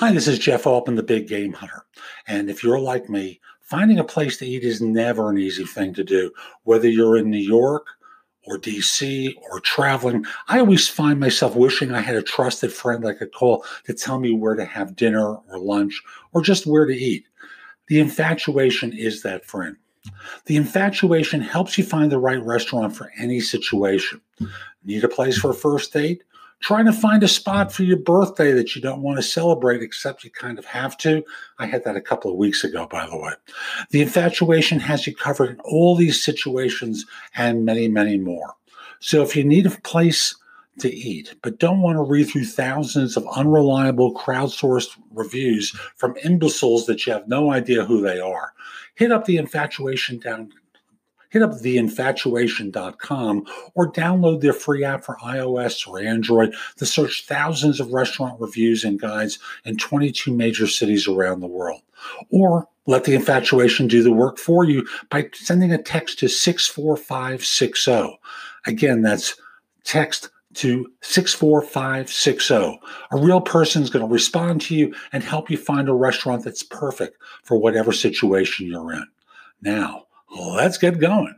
Hi, this is Jeff Altman, the Big Game Hunter. And if you're like me, finding a place to eat is never an easy thing to do. Whether you're in New York or DC or traveling, I always find myself wishing I had a trusted friend I could call to tell me where to have dinner or lunch or just where to eat. The infatuation is that friend. The infatuation helps you find the right restaurant for any situation. Need a place for a first date? Trying to find a spot for your birthday that you don't want to celebrate, except you kind of have to. I had that a couple of weeks ago, by the way. The infatuation has you covered in all these situations and many, many more. So if you need a place to eat, but don't want to read through thousands of unreliable crowdsourced reviews from imbeciles that you have no idea who they are, hit up theinfatuation.com or download their free app for iOS or Android to search thousands of restaurant reviews and guides in 22 major cities around the world. Or let the infatuation do the work for you by sending a text to 64560. Again, that's text to 64560. A real person is going to respond to you and help you find a restaurant that's perfect for whatever situation you're in. Now, let's get going.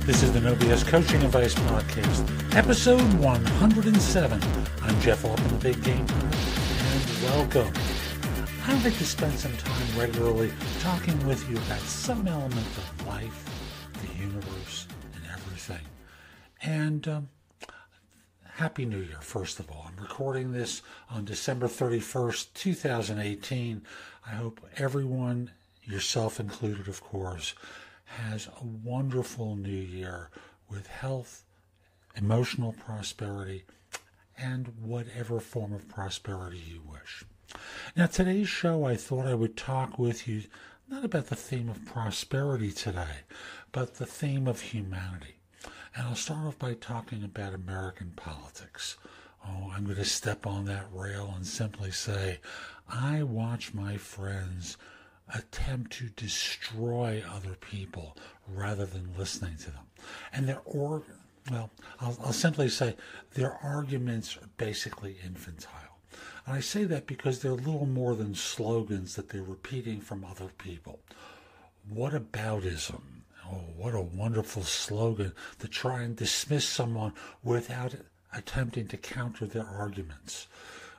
This is the No BS Coaching Advice Podcast, episode 107. I'm Jeff Altman, the Big Game Hunter, and welcome. I'd like to spend some time regularly talking with you about some element of life, the universe, and everything. And Happy New Year, first of all. I'm recording this on December 31st, 2018. I hope everyone, yourself included, of course, has a wonderful new year with health, emotional prosperity, and whatever form of prosperity you wish. Now, today's show, I thought I would talk with you not about the theme of prosperity today, but the theme of humanity. And I'll start off by talking about American politics. Oh, I'm going to step on that rail and simply say, I watch my friends attempt to destroy other people rather than listening to them. And I'll simply say their arguments are basically infantile. And I say that because they're little more than slogans that they're repeating from other people. Whataboutism? Oh, what a wonderful slogan to try and dismiss someone without attempting to counter their arguments.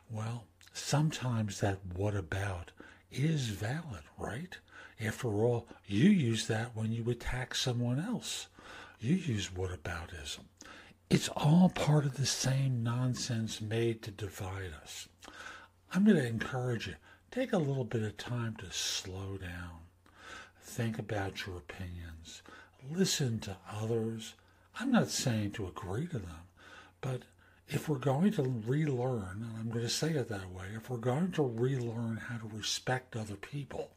Well, sometimes that what about is valid, right? After all, you use that when you attack someone else. You use whataboutism. It's all part of the same nonsense made to divide us. I'm going to encourage you, take a little bit of time to slow down. Think about your opinions. Listen to others. I'm not saying to agree to them, but if we're going to relearn, and I'm going to say it that way, if we're going to relearn how to respect other people,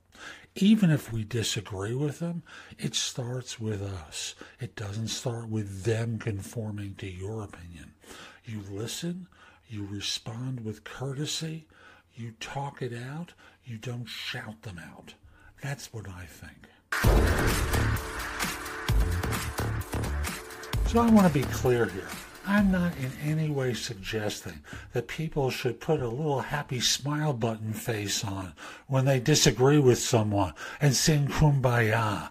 even if we disagree with them, it starts with us. It doesn't start with them conforming to your opinion. You listen, you respond with courtesy, you talk it out, you don't shout them out. That's what I think. So I want to be clear here. I'm not in any way suggesting that people should put a little happy smile button face on when they disagree with someone and sing Kumbaya,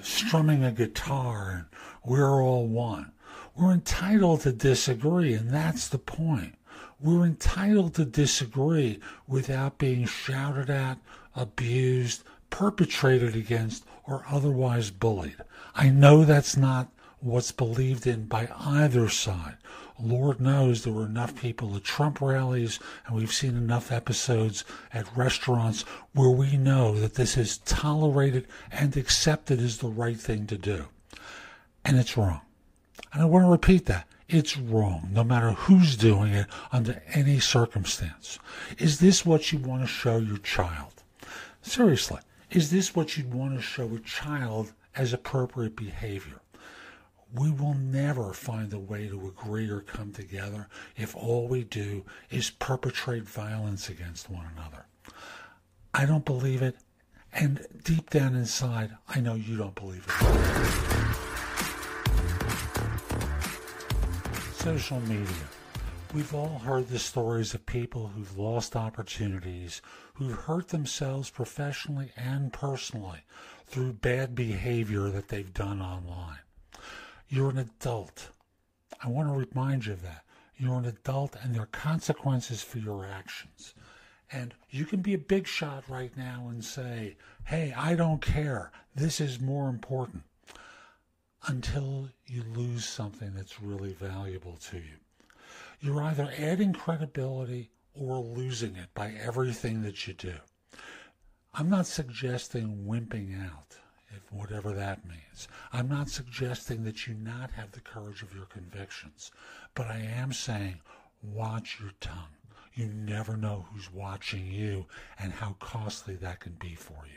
strumming a guitar and we're all one. We're entitled to disagree, and that's the point. We're entitled to disagree without being shouted at, abused, perpetrated against, or otherwise bullied. I know that's not what's believed in by either side. Lord knows there were enough people at Trump rallies, and we've seen enough episodes at restaurants where we know that this is tolerated and accepted as the right thing to do. And it's wrong. And I want to repeat that. It's wrong, no matter who's doing it, under any circumstance. Is this what you want to show your child? Seriously, is this what you'd want to show a child as appropriate behavior? We will never find a way to agree or come together if all we do is perpetrate violence against one another. I don't believe it, and deep down inside, I know you don't believe it. social media. We've all heard the stories of people who've lost opportunities, who've hurt themselves professionally and personally through bad behavior that they've done online. You're an adult. I want to remind you of that. You're an adult and there are consequences for your actions. And you can be a big shot right now and say, hey, I don't care. This is more important. Until you lose something that's really valuable to you. You're either adding credibility or losing it by everything that you do. I'm not suggesting wimping out, if whatever that means. I'm not suggesting that you not have the courage of your convictions. But I am saying, watch your tongue. You never know who's watching you and how costly that can be for you.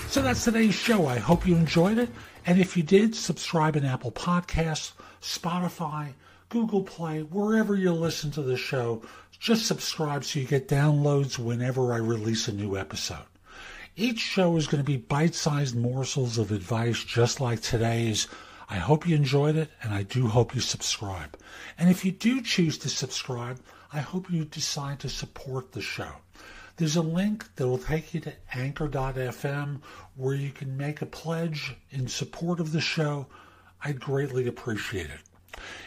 So that's today's show. I hope you enjoyed it. And if you did, subscribe in Apple Podcasts, Spotify, Google Play, wherever you listen to the show. Just subscribe so you get downloads whenever I release a new episode. Each show is going to be bite-sized morsels of advice just like today's. I hope you enjoyed it, and I do hope you subscribe. And if you do choose to subscribe, I hope you decide to support the show. There's a link that will take you to anchor.fm where you can make a pledge in support of the show. I'd greatly appreciate it.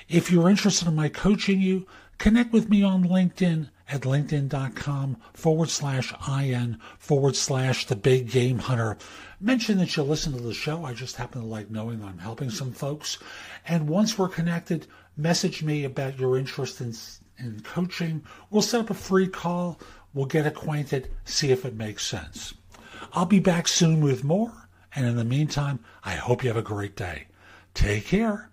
If you're interested in my coaching you, connect with me on LinkedIn at linkedin.com/IN/The Big Game Hunter. Mention that you listen to the show. I just happen to like knowing I'm helping some folks. And once we're connected, message me about your interest in coaching. We'll set up a free call. We'll get acquainted, see if it makes sense. I'll be back soon with more. And in the meantime, I hope you have a great day. Take care.